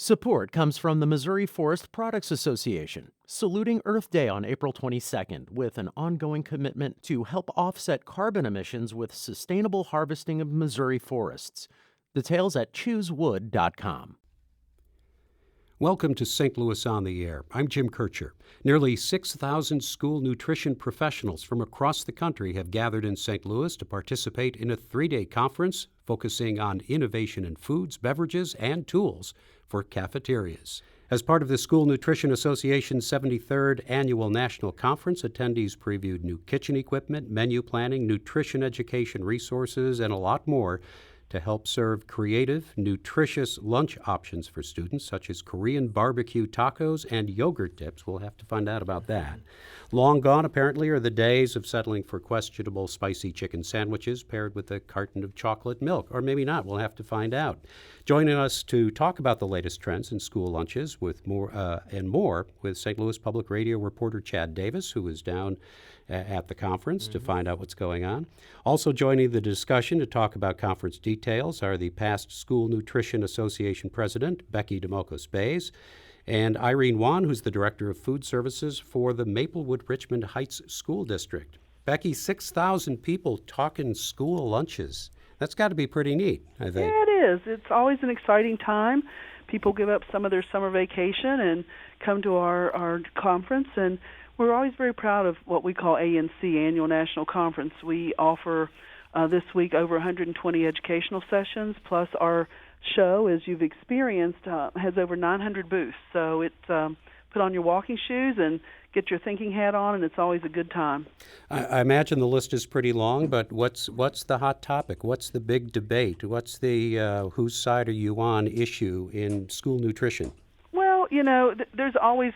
Support comes from the Missouri Forest Products Association, saluting Earth Day on April 22nd with an ongoing commitment to help offset carbon emissions with sustainable harvesting of Missouri forests. Details at choosewood.com. Welcome to St. Louis on the Air. I'm Jim Kirchherr. Nearly 6,000 school nutrition professionals from across the country have gathered in St. Louis to participate in a 3-day conference focusing on innovation in foods, beverages, and tools for cafeterias. As part of the School Nutrition Association's 73rd Annual National Conference, attendees previewed new kitchen equipment, menu planning, nutrition education resources, and a lot more to help serve creative, nutritious lunch options for students, such as Korean barbecue tacos and yogurt dips. We'll have to find out about that. Long gone, apparently, are the days of settling for questionable spicy chicken sandwiches paired with a carton of chocolate milk. Or maybe not. We'll have to find out. Joining us to talk about the latest trends in school lunches with more with St. Louis Public Radio reporter Chad Davis, who is down at the conference to find out what's going on. Also joining the discussion to talk about conference details are the past School Nutrition Association president, Becky Domokos-Bays, and Irene, who's the director of food services for the Maplewood Richmond Heights School District. Becky, 6,000 people talking school lunches. That's got to be pretty neat, I think. Yeah, it is. It's always an exciting time. People give up some of their summer vacation and come to our conference, and we're always very proud of what we call ANC, Annual National Conference. We offer this week over 120 educational sessions, plus our show, as you've experienced, has over 900 booths. So it's put on your walking shoes and get your thinking hat on, and it's always a good time. I imagine the list is pretty long, but what's the hot topic? What's the big debate? What's the whose side are you on issue in school nutrition? Well, there's always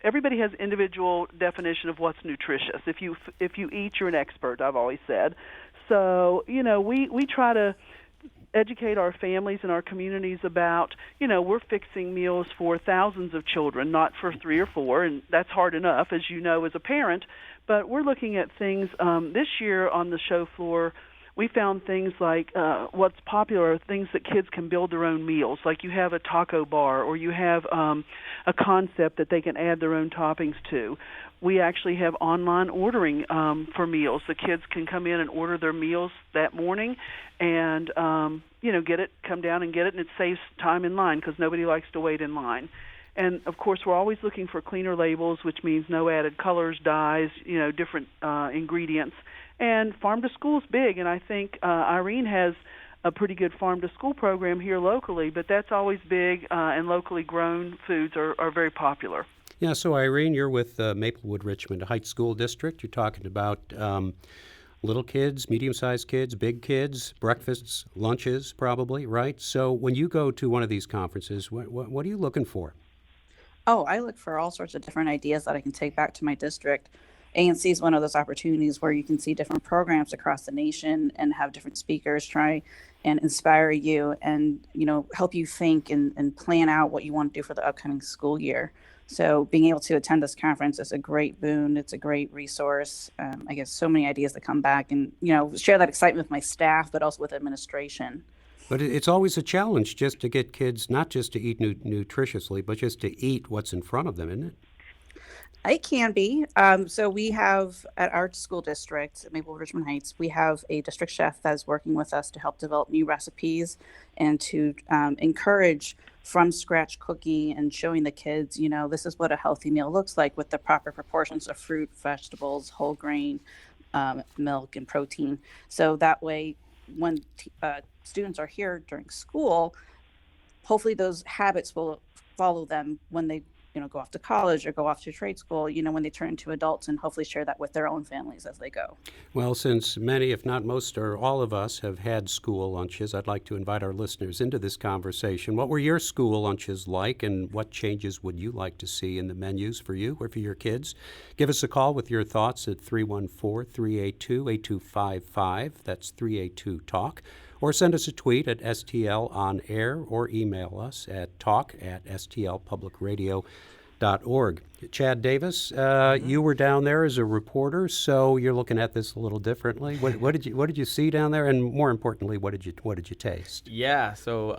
everybody has individual definition of what's nutritious. If you eat, you're an expert, I've always said. So, we try to educate our families and our communities about, we're fixing meals for thousands of children, not for 3 or 4, and that's hard enough, as you know, as a parent. But we're looking at things this year on the show floor. We found things like what's popular are things that kids can build their own meals, like you have a taco bar or you have a concept that they can add their own toppings to. We actually have online ordering for meals. The kids can come in and order their meals that morning and, come down and get it, and it saves time in line because nobody likes to wait in line. And, of course, we're always looking for cleaner labels, which means no added colors, dyes, different ingredients. And farm to school is big, and I think Irene has a pretty good farm to school program here locally, but that's always big, and locally grown foods are very popular. Yeah, so Irene, you're with Maplewood Richmond Heights School District. You're talking about little kids, medium-sized kids, big kids, breakfasts, lunches probably, right? So when you go to one of these conferences, what are you looking for? Oh, I look for all sorts of different ideas that I can take back to my district. ANC is one of those opportunities where you can see different programs across the nation and have different speakers try and inspire you and, help you think and plan out what you want to do for the upcoming school year. So being able to attend this conference is a great boon. It's a great resource. I get so many ideas that come back and, share that excitement with my staff, but also with administration. But it's always a challenge just to get kids not just to eat nutritiously, but just to eat what's in front of them, isn't it? It can be. So we have at our school district, Maplewood Richmond Heights, we have a district chef that is working with us to help develop new recipes and to encourage from scratch cooking and showing the kids, this is what a healthy meal looks like with the proper proportions of fruit, vegetables, whole grain, milk, and protein. So that way, when students are here during school, hopefully those habits will follow them when they go off to college or go off to trade school, when they turn into adults, and hopefully share that with their own families as they go. Well, since many, if not most, or all of us have had school lunches, I'd like to invite our listeners into this conversation. What were your school lunches like, and what changes would you like to see in the menus for you or for your kids? Give us a call with your thoughts at 314-382-8255. That's 382-TALK. Or send us a tweet at STL on air or email us at talk@stlpublicradio.org. Chad Davis, you were down there as a reporter, so you're looking at this a little differently. What did you see down there, and more importantly, what did you taste? Yeah, so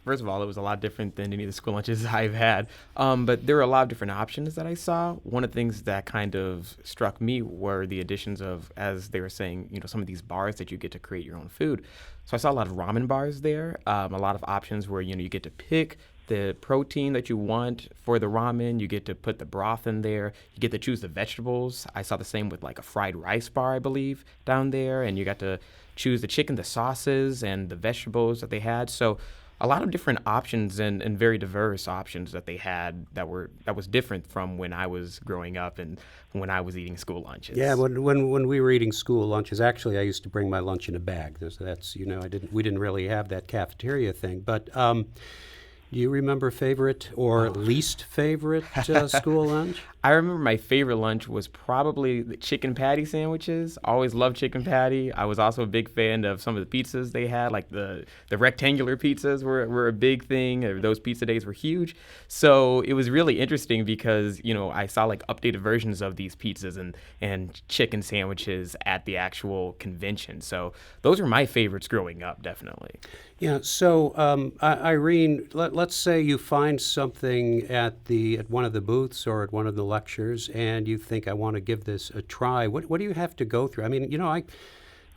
first of all, it was a lot different than any of the school lunches I've had. But there were a lot of different options that I saw. One of the things that kind of struck me were the additions of, as they were saying, some of these bars that you get to create your own food. So I saw a lot of ramen bars there, a lot of options where, you get to pick the protein that you want for the ramen. You get to put the broth in there. You get to choose the vegetables. I saw the same with like a fried rice bar, I believe, down there. And you got to choose the chicken, the sauces, and the vegetables that they had. So a lot of different options and very diverse options that they had that was different from when I was growing up and when I was eating school lunches. Yeah, when we were eating school lunches, actually, I used to bring my lunch in a bag. That's we didn't really have that cafeteria thing, but. Do you remember favorite or least favorite school lunch? I remember my favorite lunch was probably the chicken patty sandwiches. Always loved chicken patty. I was also a big fan of some of the pizzas they had, like the rectangular pizzas were a big thing. Those pizza days were huge. So it was really interesting because, I saw like updated versions of these pizzas and chicken sandwiches at the actual convention. So those were my favorites growing up, definitely. Yeah. So Irene, let's say you find something at one of the booths or at one of the lectures, and you think, I want to give this a try. What do you have to go through? I mean,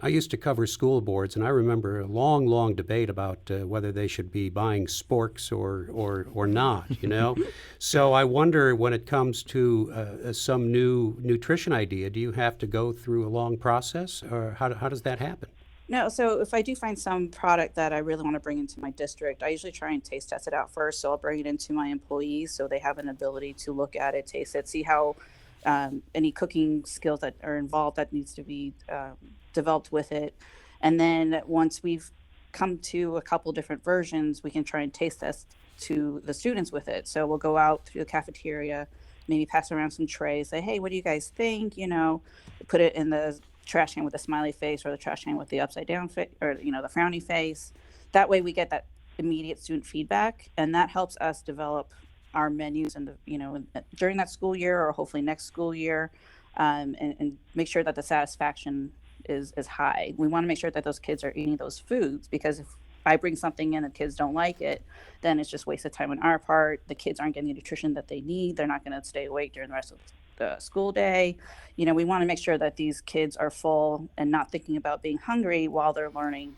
I used to cover school boards, and I remember a long debate about whether they should be buying sporks or not. So I wonder, when it comes to some new nutrition idea, do you have to go through a long process, or how does that happen? No, so if I do find some product that I really want to bring into my district, I usually try and taste test it out first. So I'll bring it into my employees so they have an ability to look at it, taste it, see how any cooking skills that are involved that needs to be developed with it. And then once we've come to a couple different versions, we can try and taste test to the students with it. So we'll go out through the cafeteria, maybe pass around some trays, say, hey, what do you guys think? Put it in the trash can with a smiley face or the trash can with the upside down face or the frowny face. That way we get that immediate student feedback, and that helps us develop our menus and during that school year or hopefully next school year, and make sure that the satisfaction is high. We want to make sure that those kids are eating those foods, because if I bring something in and kids don't like it, then it's just wasted time on our part. The kids aren't getting the nutrition that they need. They're not going to stay awake during the rest of the school day. We want to make sure that these kids are full and not thinking about being hungry while they're learning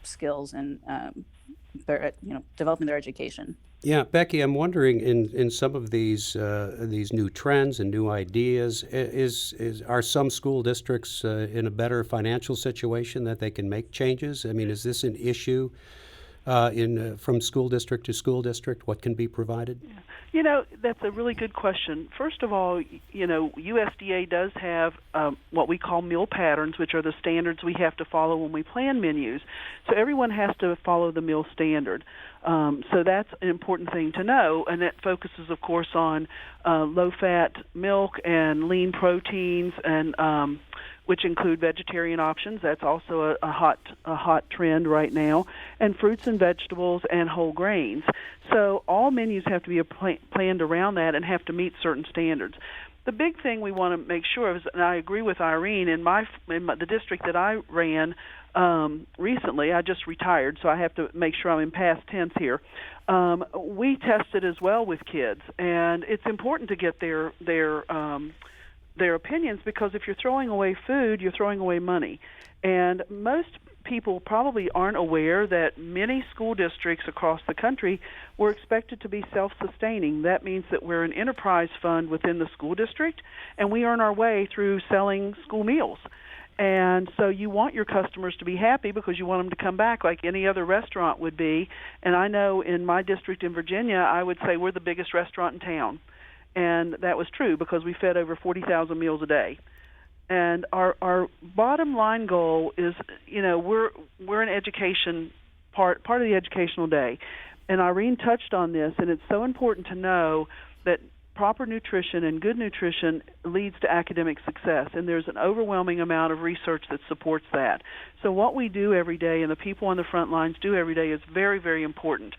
skills and they're developing their education. Yeah, Becky, I'm wondering, in some of these new trends and new ideas, are some school districts in a better financial situation that they can make changes? I mean, is this an issue from school district to school district? What can be provided? That's a really good question. First of all, USDA does have what we call meal patterns, which are the standards we have to follow when we plan menus. So everyone has to follow the meal standard. So that's an important thing to know, and that focuses, of course, on low-fat milk and lean proteins, and which include vegetarian options. That's also a hot trend right now, and fruits and vegetables and whole grains. So all menus have to be planned around that and have to meet certain standards. The big thing we want to make sure of is, and I agree with Irene, in the district that I ran recently, I just retired, so I have to make sure I'm in past tense here. We tested as well with kids, and it's important to get their opinions, because if you're throwing away food, you're throwing away money. And most people probably aren't aware that many school districts across the country were expected to be self-sustaining. That means that we're an enterprise fund within the school district, and we earn our way through selling school meals. And so you want your customers to be happy because you want them to come back like any other restaurant would be. And I know in my district in Virginia, I would say we're the biggest restaurant in town. And that was true because we fed over 40,000 meals a day. And our bottom line goal is, we're an education part of the educational day. And Irene touched on this, and it's so important to know that proper nutrition and good nutrition leads to academic success, and there's an overwhelming amount of research that supports that. So what we do every day and the people on the front lines do every day is very, very important.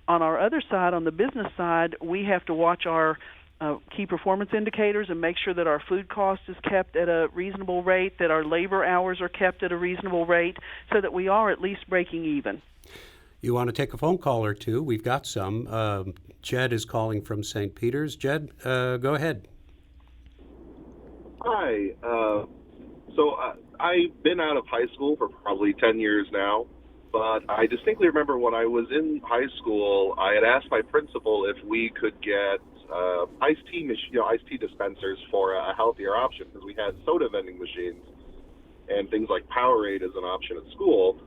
On our other side, on the business side, we have to watch our key performance indicators and make sure that our food cost is kept at a reasonable rate, that our labor hours are kept at a reasonable rate, so that we are at least breaking even. You want to take a phone call or two? We've got some. Jed is calling from St. Peter's. Jed, go ahead. Hi. I've been out of high school for probably 10 years now, but I distinctly remember when I was in high school, I had asked my principal if we could get iced tea dispensers for a healthier option, because we had soda vending machines and things like Powerade as an option at school.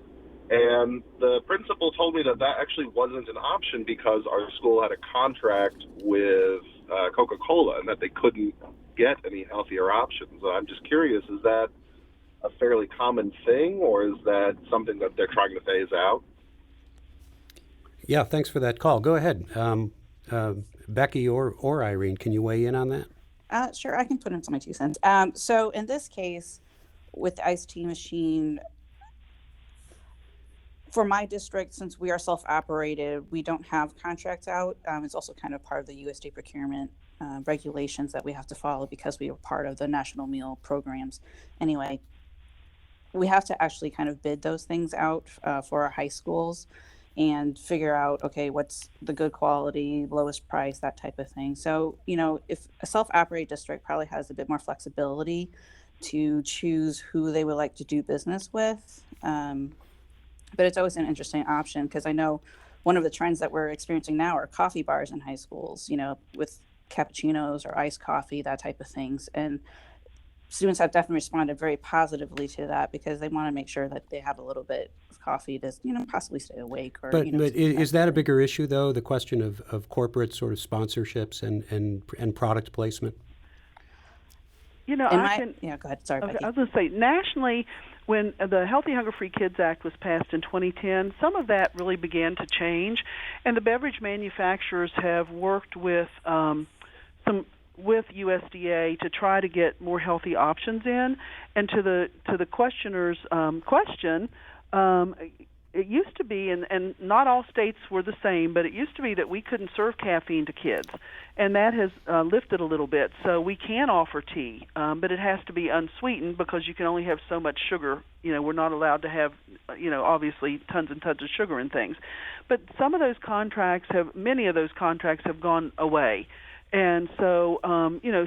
And the principal told me that actually wasn't an option because our school had a contract with Coca-Cola and that they couldn't get any healthier options. I'm just curious, is that a fairly common thing, or is that something that they're trying to phase out? Yeah, thanks for that call. Go ahead. Becky or Irene, can you weigh in on that? Sure, I can put in my 2 cents. So in this case, with the iced tea machine, for my district, since we are self-operated, we don't have contracts out. It's also kind of part of the USDA procurement regulations that we have to follow because we are part of the national meal programs. Anyway, we have to actually kind of bid those things out for our high schools and figure out, okay, what's the good quality, lowest price, that type of thing. So, if a self-operated district probably has a bit more flexibility to choose who they would like to do business with. But it's always an interesting option because I know one of the trends that we're experiencing now are coffee bars in high schools, with cappuccinos or iced coffee, that type of things. And students have definitely responded very positively to that because they want to make sure that they have a little bit of coffee to, possibly stay awake. Or, but is that a bigger issue, though, the question of corporate sort of sponsorships and product placement? Go ahead. Sorry, okay, Becky. I was going to say, nationally, when the Healthy Hunger Free Kids Act was passed in 2010, some of that really began to change, and the beverage manufacturers have worked with with USDA to try to get more healthy options in. And to the questioner's question, it used to be, and not all states were the same, but it used to be that we couldn't serve caffeine to kids, and that has lifted a little bit. So we can offer tea, but it has to be unsweetened because you can only have so much sugar. We're not allowed to have, obviously tons and tons of sugar in things. But many of those contracts have gone away. And so,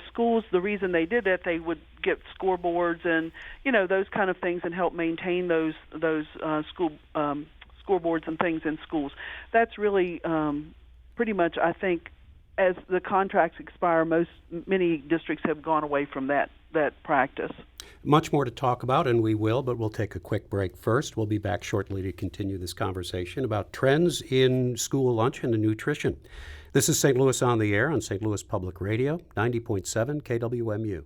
schools, the reason they did that, they would get scoreboards and, those kind of things and help maintain those school scoreboards and things in schools. That's really pretty much, I think, as the contracts expire, many districts have gone away from that practice. Much more to talk about, and we will, but we'll take a quick break first. We'll be back shortly to continue this conversation about trends in school lunch and nutrition. This is St. Louis on the Air on St. Louis Public Radio, 90.7 KWMU.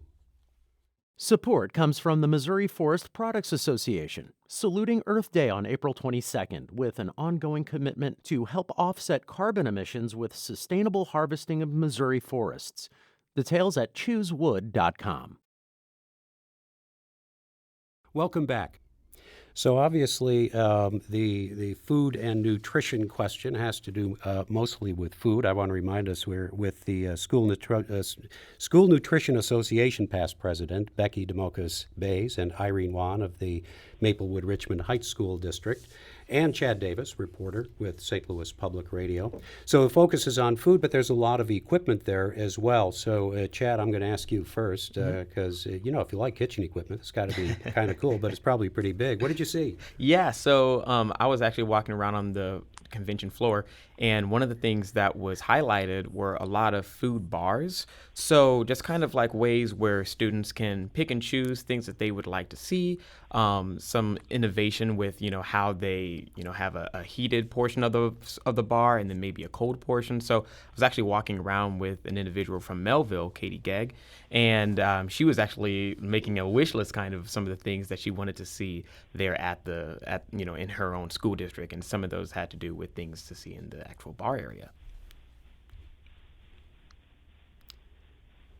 Support comes from the Missouri Forest Products Association, saluting Earth Day on April 22nd with an ongoing commitment to help offset carbon emissions with sustainable harvesting of Missouri forests. Details at choosewood.com. Welcome back. So obviously, the food and nutrition question has to do mostly with food. I want to remind us we're with the School Nutrition Association past president, Becky Domokos-Bays, and Irene of the Maplewood Richmond Heights School District, and Chad Davis, reporter with St. Louis Public Radio. So the focus is on food, but there's a lot of equipment there as well. So, Chad, I'm going to ask you first, because, if you like kitchen equipment, it's got to be kind of cool, but it's probably pretty big. What did you see? Yeah, so I was actually walking around on the convention floor, and one of the things that was highlighted were a lot of food bars. So just kind of like ways where students can pick and choose things that they would like to see. Some innovation with, how they, have a heated portion of the bar and then maybe a cold portion. So I was actually walking around with an individual from Melville, Katie Gegg, and she was actually making a wish list kind of some of the things that she wanted to see there in her own school district, and some of those had to do with things to see in the actual bar area.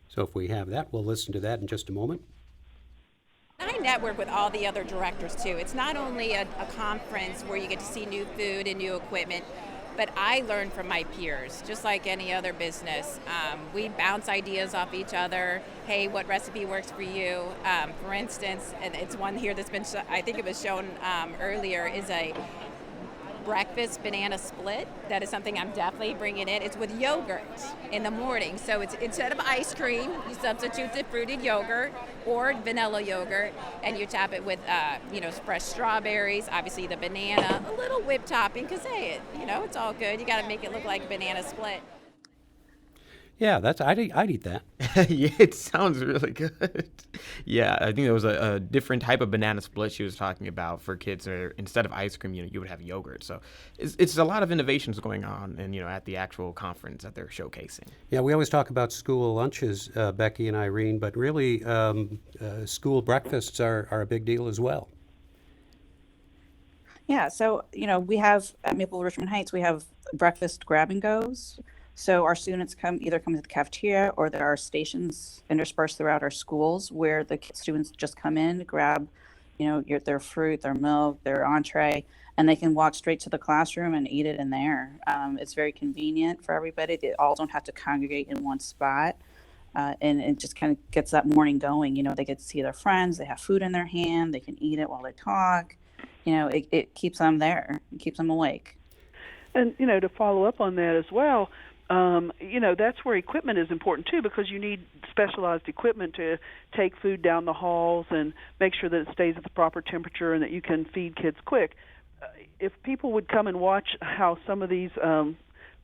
So if we have that, we'll listen to that in just a moment. I network with all the other directors too. It's not only a conference where you get to see new food and new equipment, but I learn from my peers, just like any other business. We bounce ideas off each other. Hey, what recipe works for you? For instance, and it's one here that's been, I think it was shown earlier, is a breakfast banana split. That is something I'm definitely bringing in. It's with yogurt in the morning. So it's instead of ice cream, you substitute the fruited yogurt or vanilla yogurt, and you top it with, fresh strawberries, obviously the banana, a little whipped topping, because, hey, it's all good. You got to make it look like a banana split. Yeah, I'd eat that. Yeah, it sounds really good. Yeah, I think there was a different type of banana split she was talking about for kids, where instead of ice cream, you would have yogurt. So it's a lot of innovations going on, and at the actual conference that they're showcasing. Yeah, we always talk about school lunches, Becky and Irene, but really school breakfasts are a big deal as well. Yeah, so, we have at Maplewood Richmond Heights, we have breakfast grab and goes. So our students either come to the cafeteria, or there are stations interspersed throughout our schools where the students just come in, grab, their fruit, their milk, their entree, and they can walk straight to the classroom and eat it in there. It's very convenient for everybody. They all don't have to congregate in one spot. And it just kind of gets that morning going. They get to see their friends. They have food in their hand. They can eat it while they talk. It keeps them there. It keeps them awake. And, to follow up on that as well, that's where equipment is important too, because you need specialized equipment to take food down the halls and make sure that it stays at the proper temperature and that you can feed kids quick. If people would come and watch how some of these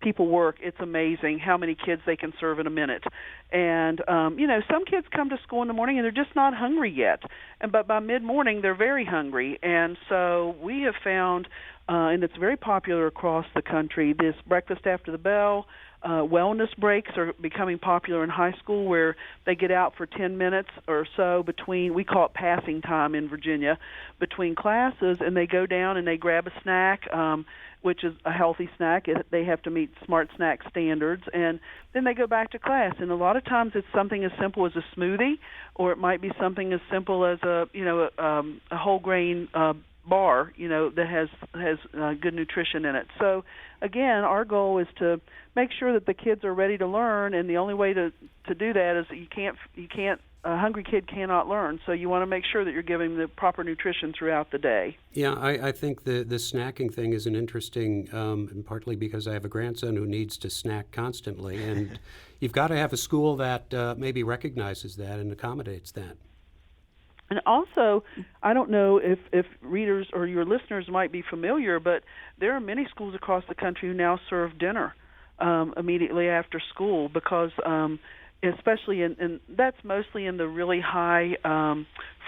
people work, it's amazing how many kids they can serve in a minute. And, some kids come to school in the morning and they're just not hungry yet. But by mid-morning, they're very hungry. And so we have found, and it's very popular across the country, this breakfast after the bell. Wellness breaks are becoming popular in high school, where they get out for 10 minutes or so between, we call it passing time in Virginia, between classes, and they go down and they grab a snack, which is a healthy snack. They have to meet Smart Snack standards, and then they go back to class. And a lot of times it's something as simple as a smoothie, or it might be something as simple as a whole grain bar, that has good nutrition in it. So again, our goal is to make sure that the kids are ready to learn, and the only way to do that is that you can't a hungry kid cannot learn. So you want to make sure that you're giving them the proper nutrition throughout the day. Yeah, I think the snacking thing is an interesting, and partly because I have a grandson who needs to snack constantly, and you've got to have a school that maybe recognizes that and accommodates that. And also, I don't know if readers or your listeners might be familiar, but there are many schools across the country who now serve dinner immediately after school, because especially and that's mostly in the really high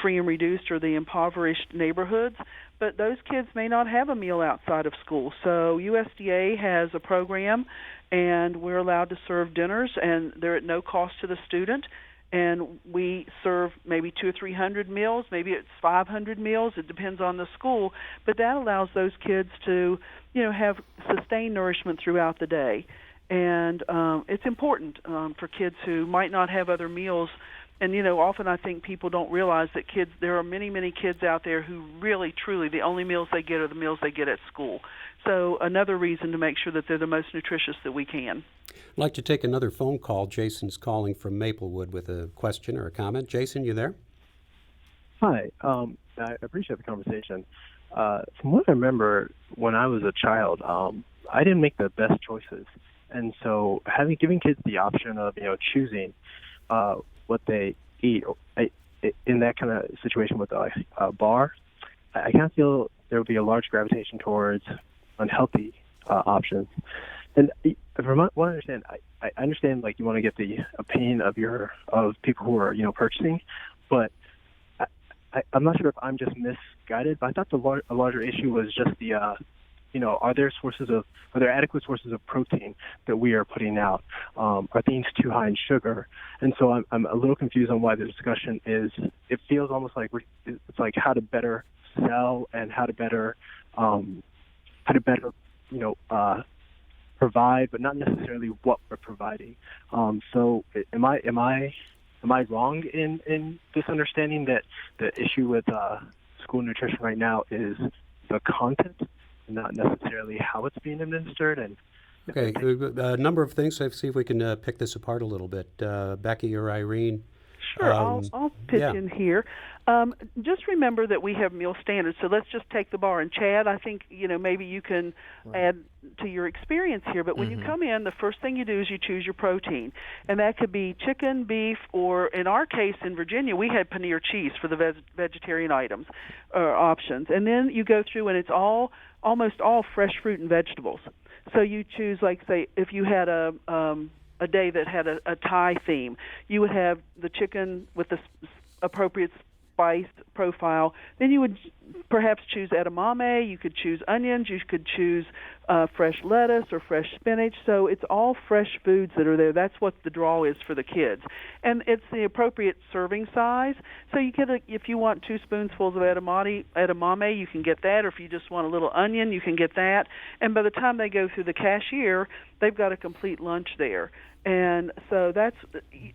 free and reduced or the impoverished neighborhoods, but those kids may not have a meal outside of school. So USDA has a program, and we're allowed to serve dinners, and they're at no cost to the student. And we serve maybe 200 or 300 meals, maybe it's 500 meals. It depends on the school, but that allows those kids to, have sustained nourishment throughout the day. And it's important for kids who might not have other meals. And, often I think people don't realize that there are many, many kids out there who really, truly, the only meals they get are the meals they get at school. So another reason to make sure that they're the most nutritious that we can. I'd like to take another phone call. Jason's calling from Maplewood with a question or a comment. Jason, you there? Hi. I appreciate the conversation. From what I remember, when I was a child, I didn't make the best choices. And so giving kids the option of, choosing what they eat in that kind of situation with a bar, I kind of feel there would be a large gravitation towards unhealthy options. And from what I understand, I understand, like, you want to get the opinion of people who are, purchasing, but I'm not sure if I'm just misguided, but I thought a larger issue was just the, are there adequate sources of protein that we are putting out? Are things too high in sugar? And so I'm a little confused on why the discussion it feels almost like it's like how to better sell and how to better, provide, but not necessarily what we're providing. So am I wrong in this understanding that the issue with school nutrition right now is the content and not necessarily how it's being administered? And okay, a number of things. Let's see if we can pick this apart a little bit. Becky or Irene, Sure, I'll pitch yeah. in here. Just remember that we have meal standards. So let's just take the bar. And Chad, I think maybe you can add to your experience here. But when you come in, the first thing you do is you choose your protein, and that could be chicken, beef, or in our case in Virginia, we had paneer cheese for the vegetarian items or options. And then you go through, and it's almost all fresh fruit and vegetables. So you choose, like, say, if you had a day that had a Thai theme, you would have the chicken with the appropriate spice profile. Then you would perhaps choose edamame. You could choose onions. You could choose fresh lettuce or fresh spinach. So it's all fresh foods that are there. That's what the draw is for the kids. And it's the appropriate serving size. So you get if you want 2 spoonfuls of edamame, you can get that. Or if you just want a little onion, you can get that. And by the time they go through the cashier, they've got a complete lunch there. And so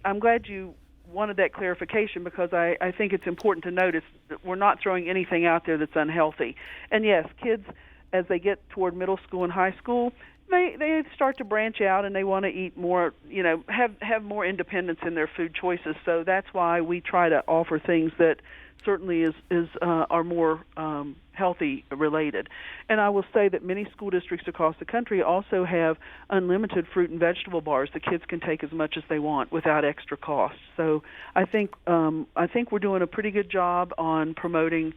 I'm glad you wanted that clarification, because I think it's important to notice that we're not throwing anything out there that's unhealthy. And yes, kids, as they get toward middle school and high school, they start to branch out and they want to eat more, have more independence in their food choices. So that's why we try to offer things that certainly are more healthy related. And I will say that many school districts across the country also have unlimited fruit and vegetable bars. The kids can take as much as they want without extra cost. So I think we're doing a pretty good job on promoting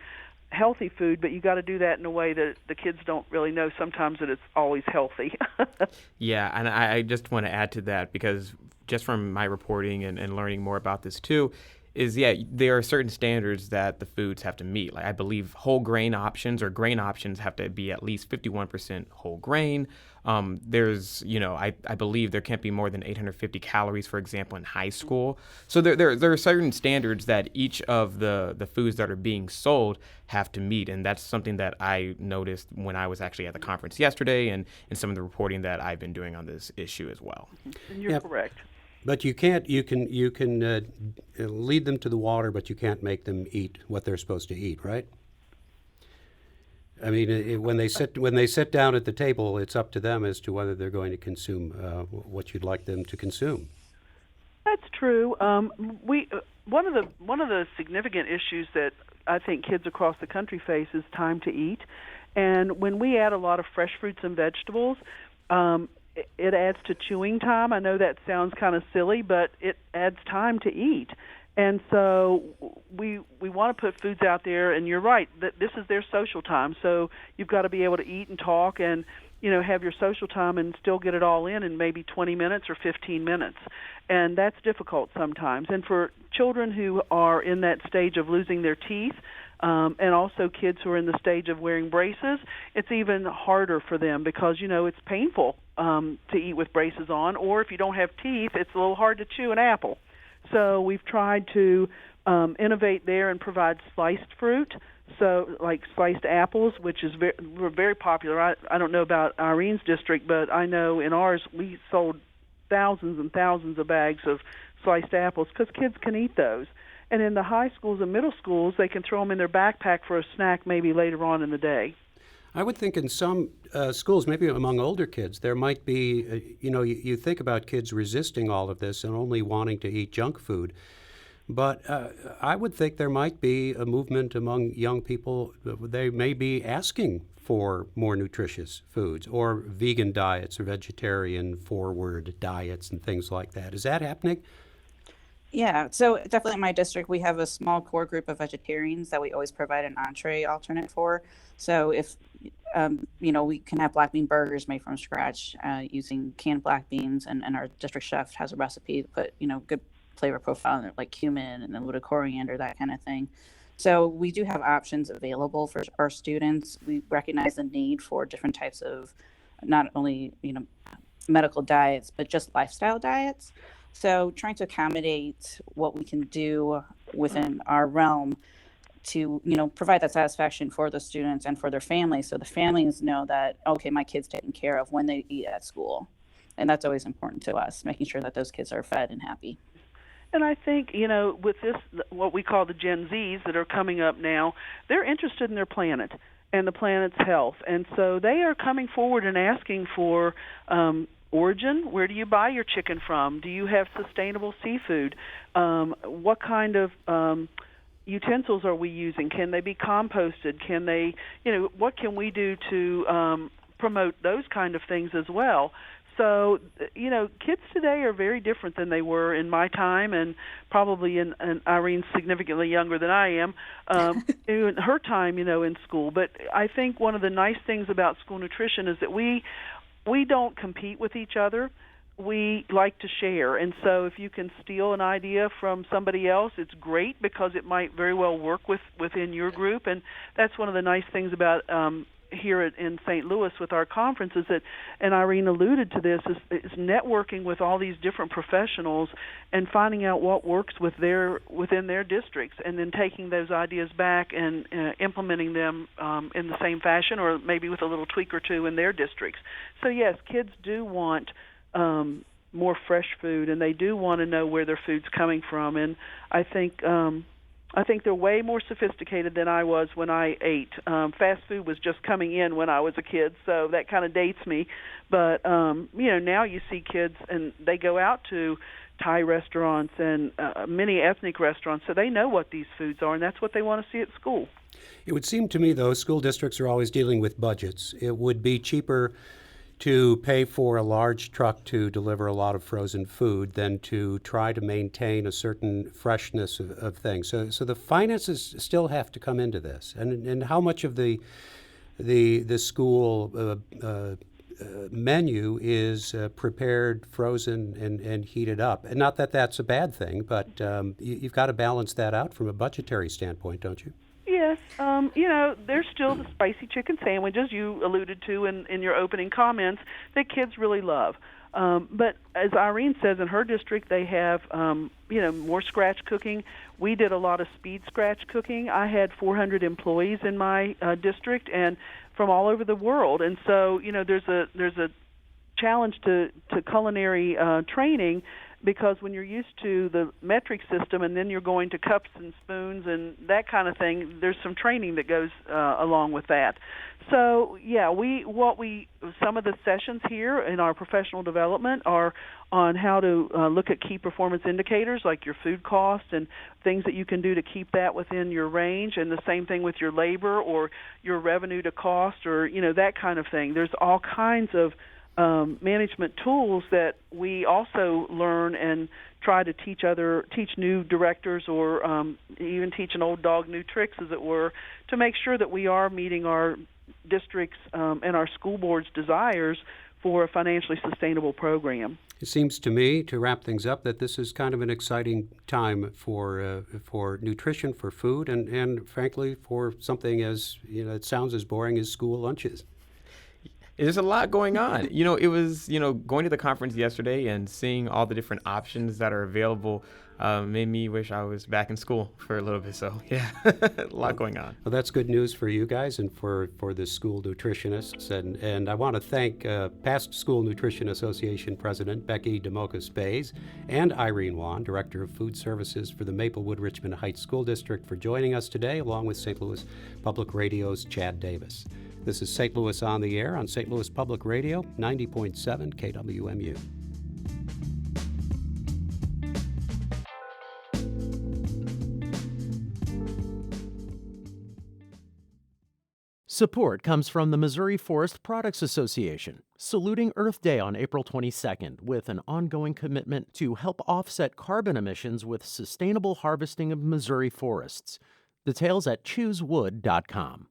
healthy food, but you got to do that in a way that the kids don't really know sometimes that it's always healthy. Yeah, and I just want to add to that, because just from my reporting and learning more about this too, there are certain standards that the foods have to meet. Like, I believe whole grain options or grain options have to be at least 51% whole grain. There's, I believe there can't be more than 850 calories, for example, in high school. So there are certain standards that each of the foods that are being sold have to meet. And that's something that I noticed when I was actually at the conference yesterday and some of the reporting that I've been doing on this issue as well. And you're correct. But you can lead them to the water, but you can't make them eat what they're supposed to eat, right? I mean, when they sit down at the table, it's up to them as to whether they're going to consume what you'd like them to consume. That's true. One of the significant issues that I think kids across the country face is time to eat, and when we add a lot of fresh fruits and vegetables, it adds to chewing time. I know that sounds kind of silly, but it adds time to eat. And so we want to put foods out there, and you're right, that this is their social time. So you've got to be able to eat and talk and, have your social time and still get it all in maybe 20 minutes or 15 minutes. And that's difficult sometimes. And for children who are in that stage of losing their teeth, and also kids who are in the stage of wearing braces, it's even harder for them because, it's painful to eat with braces on, or if you don't have teeth, it's a little hard to chew an apple. So we've tried to innovate there and provide sliced fruit, so like sliced apples, which is were very popular. I don't know about Irene's district, but I know in ours we sold thousands and thousands of bags of sliced apples because kids can eat those. And in the high schools and middle schools, they can throw them in their backpack for a snack maybe later on in the day. I would think in some schools, maybe among older kids, there might be, you think about kids resisting all of this and only wanting to eat junk food. But I would think there might be a movement among young people. They may be asking for more nutritious foods or vegan diets or vegetarian forward diets and things like that. Is that happening? Yeah, so definitely in my district, we have a small core group of vegetarians that we always provide an entree alternate for. So if, we can have black bean burgers made from scratch using canned black beans, and our district chef has a recipe to put, good flavor profile in it, like cumin and a little coriander, that kind of thing. So we do have options available for our students. We recognize the need for different types of not only, medical diets, but just lifestyle diets. So trying to accommodate what we can do within our realm to, provide that satisfaction for the students and for their families. So the families know that, okay, my kid's taken care of when they eat at school. And that's always important to us, making sure that those kids are fed and happy. And I think, with this, what we call the Gen Zs that are coming up now, they're interested in their planet and the planet's health. And so they are coming forward and asking for origin? Where do you buy your chicken from? Do you have sustainable seafood? What kind of utensils are we using? Can they be composted? Can they, what can we do to promote those kind of things as well? So, kids today are very different than they were in my time, and probably in Irene's significantly younger than I am, in her time, in school. But I think one of the nice things about school nutrition is that we don't compete with each other. We like to share. And so if you can steal an idea from somebody else, it's great because it might very well work within your group. And that's one of the nice things about here in St. Louis with our conference is that, and Irene alluded to this, is networking with all these different professionals and finding out what works within their districts, and then taking those ideas back and implementing them in the same fashion, or maybe with a little tweak or two in their districts. So yes, kids do want more fresh food, and they do want to know where their food's coming from. And I think they're way more sophisticated than I was when I ate. Fast food was just coming in when I was a kid, so that kind of dates me. But now you see kids, and they go out to Thai restaurants and many ethnic restaurants, so they know what these foods are, and that's what they want to see at school. It would seem to me, though, school districts are always dealing with budgets. It would be cheaper to pay for a large truck to deliver a lot of frozen food than to try to maintain a certain freshness of things. So the finances still have to come into this. And how much of the school menu is prepared, frozen, and heated up? And not that that's a bad thing, but you've got to balance that out from a budgetary standpoint, don't you? Yes, there's still the spicy chicken sandwiches you alluded to in your opening comments that kids really love. But as Irene says, in her district, they have, more scratch cooking. We did a lot of speed scratch cooking. I had 400 employees in my district, and from all over the world. And so, there's a challenge to culinary training, because when you're used to the metric system and then you're going to cups and spoons and that kind of thing, there's some training that goes along with that. So, yeah, some of the sessions here in our professional development are on how to look at key performance indicators like your food cost and things that you can do to keep that within your range, and the same thing with your labor or your revenue to cost, or, that kind of thing. There's all kinds of management tools that we also learn and try to teach new directors, or even teach an old dog new tricks, as it were, to make sure that we are meeting our districts and our school board's desires for a financially sustainable program. It seems to me, to wrap things up, that this is kind of an exciting time for nutrition, for food, and frankly for something as, it sounds as boring as school lunches. There's a lot going on. It was, going to the conference yesterday and seeing all the different options that are available made me wish I was back in school for a little bit. So, yeah, a lot going on. Well, that's good news for you guys and for the school nutritionists. And I want to thank past School Nutrition Association President Becky Domokos-Bays and Irene Wan, Director of Food Services for the Maplewood Richmond Heights School District, for joining us today, along with St. Louis Public Radio's Chad Davis. This is St. Louis on the Air on St. Louis Public Radio, 90.7 KWMU. Support comes from the Missouri Forest Products Association, saluting Earth Day on April 22nd with an ongoing commitment to help offset carbon emissions with sustainable harvesting of Missouri forests. Details at choosewood.com.